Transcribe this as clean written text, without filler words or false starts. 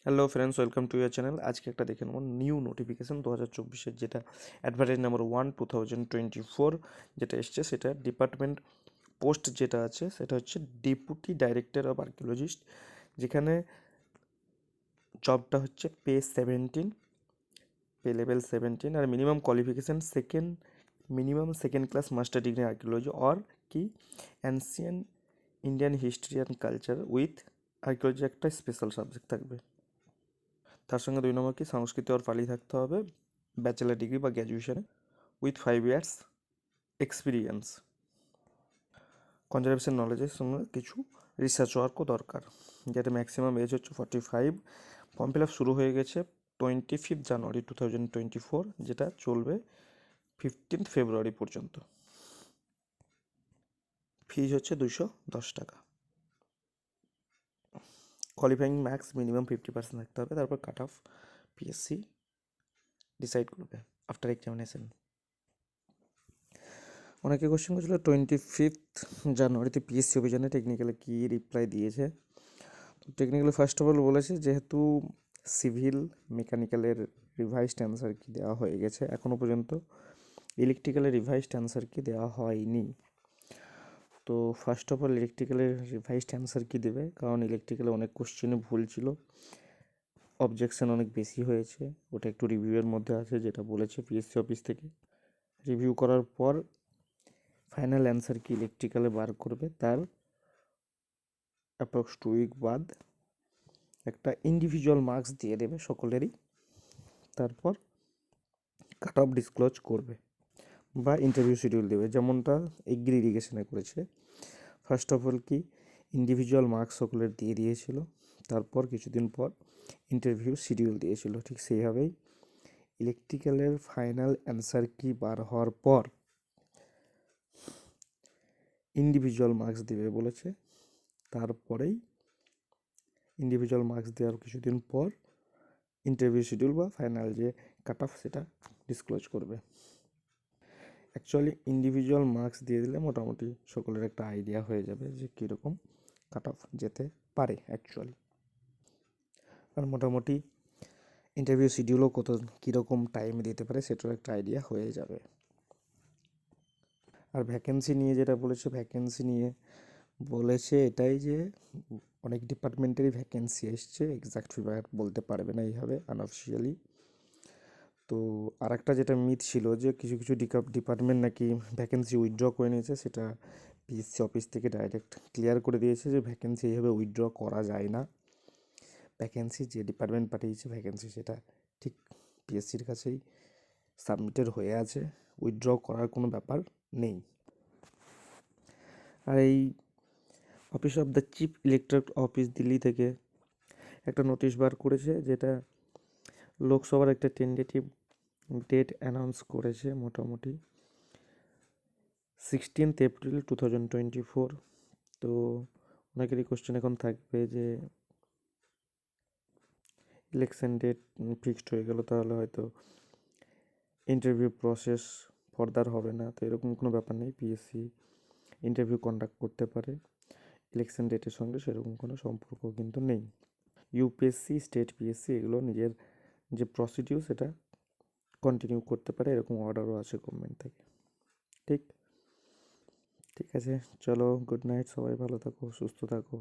Hello friends, welcome to year channel. আজকে একটা দেখে নেব নিউ নোটিফিকেশান 2024-এর, যেটা অ্যাডভার্টাইজ নাম্বার 1/2024 যেটা এসছে, সেটা ডিপার্টমেন্ট পোস্ট যেটা আছে সেটা হচ্ছে ডেপুটি ডাইরেক্টর অফ আর্কিওলজিস্ট, যেখানে জবটা হচ্ছে পে লেভেল 17, আর minimum qualification minimum second class master degree archaeology or কি ancient Indian history and culture with archaeology একটা স্পেশাল সাবজেক্ট থাকবে। তার সঙ্গে 2 নম্বর কি সংস্কৃত আর পালি থাকতে হবে, ব্যাচেলার ডিগ্রি বা গ্র্যাজুয়েশনে উইথ 5 ইয়ার্স এক্সপিরিয়েন্স। কনজারভেশন নলেজের সঙ্গে কিছু রিসার্চ ওয়ার্কও দরকার, যেটা ম্যাক্সিমাম এজ হচ্ছে 45। ফর্ম ফিল আপ শুরু হয়ে গেছে 25 জানুয়ারি 2024, যেটা চলবে 15 ফেব্রুয়ারি পর্যন্ত। ফিজ হচ্ছে 210 টাকা। কোয়ালিফাইং ম্যাক্স মিনিমাম 50% থাকতে হবে, তারপর কাট অফ পিএসসি ডিসাইড করবে আফটার এক্সামিনেশন। অনেকে কোশ্চেন করছিল 25 জানুয়ারিতে পিএসসি অভিযানে টেকনিক্যালে কী রিপ্লাই দিয়েছে। তো টেকনিক্যালি ফার্স্ট অফ অল বলেছে, যেহেতু সিভিল মেকানিক্যালের রিভাইসড অ্যান্সার কি দেওয়া হয়ে গেছে, এখনও পর্যন্ত ইলেকট্রিক্যালের রিভাইসড অ্যান্সার কি দেওয়া হয়নি। তো ফার্স্ট অফ অল ইলেকট্রিক্যালের রিভাইসড অ্যান্সার কি দেবে, কারণ ইলেকট্রিক্যালে অনেক কোশ্চেনে ভুল ছিল, অবজেকশন অনেক বেশি হয়েছে, ওটা একটু রিভিউয়ের মধ্যে আছে, যেটা বলেছে পিএসসি অফিস থেকে। রিভিউ করার পর ফাইনাল অ্যান্সার কি ইলেকট্রিক্যালে বার করবে, তার অ্যাপ্রক্স 2 উইক বাদ একটা ইন্ডিভিজুয়াল মার্কস দিয়ে দেবে সকলেরই, তারপর কাট অফ ডিসক্লোজ করবে বা ইন্টারভিউ শিডিউল দেবে, যেমনটা এগ্রি ইরিগেশনে করেছে। ফার্স্ট অফ অল কি ইন্ডিভিজুয়াল মার্কস সকলের দিয়ে দিয়েছিল, তারপর কিছুদিন পর ইন্টারভিউ শিডিউল দিয়েছিল। ঠিক সেইভাবেই ইলেকট্রিক্যালের ফাইনাল অ্যান্সার কি বার হওয়ার পর ইন্ডিভিজুয়াল মার্কস দেবে বলেছে, তারপরেই ইন্ডিভিজুয়াল মার্কস দেওয়ার কিছুদিন পর ইন্টারভিউ শিডিউল বা ফাইনাল যে কাট অফ সেটা ডিসক্লোজ করবে। অ্যাকচুয়ালি ইন্ডিভিজুয়াল মার্কস দিয়ে দিলে মোটামুটি সকলের একটা আইডিয়া হয়ে যাবে যে কীরকম কাট অফ যেতে পারে অ্যাকচুয়ালি, আর মোটামুটি ইন্টারভিউ শিডিউলও কীরকম টাইমে দিতে পারে সেটার একটা আইডিয়া হয়ে যাবে। আর ভ্যাকেন্সি নিয়ে যেটা বলেছে এটাই যে অনেক ডিপার্টমেন্টেরই ভ্যাকেন্সি এসছে, এক্স্যাক্ট ফিগার বলতে পারবে না এইভাবে আনঅফিসিয়ালি। তো আর একটা যেটা মিথ ছিল যে কিছু কিছু ডিপার্টমেন্ট নাকি ভ্যাকেন্সি উইথড্র করে নিয়েছে, সেটা পিএসসি অফিস থেকে ডাইরেক্ট ক্লিয়ার করে দিয়েছে যে ভ্যাকেন্সি এইভাবে উইথড্র করা যায় না। ভ্যাকেন্সি যে ডিপার্টমেন্ট পাঠিয়েছে ভ্যাকেন্সি সেটা ঠিক পিএসসির কাছেই সাবমিটেড হয়ে আছে, উইথড্র করার কোনো ব্যাপার নেই। আর এই office of the chief electoral office Delhi থেকে একটা নোটিশ বার করেছে, যেটা লোকসভার একটা টেন্টেটিভ ডেট অ্যানাউন্স করেছে, মোটামুটি 16 এপ্রিল 2024। তো অনেকেরই কোশ্চেন এখন থাকবে যে ইলেকশন ডেট ফিক্সড হয়ে গেল, তাহলে হয়তো ইন্টারভিউ প্রসেস ফার্দার হবে না। তো এরকম কোনো ব্যাপার নেই, পিএসসি ইন্টারভিউ কন্ডাক্ট করতে পারে, ইলেকশন ডেটের সঙ্গে সেরকম কোনো সম্পর্ক কিন্তু নেই। ইউপিএসসি, স্টেট পিএসসি এগুলো নিজের যে প্রসিডিউর সেটা কন্টিনিউ করতে পারে, এরকম অর্ডারও আছে গভর্নমেন্ট থেকে। ঠিক আছে, চলো, গুড নাইট, সবাই ভালো থাকো, সুস্থ থাকো।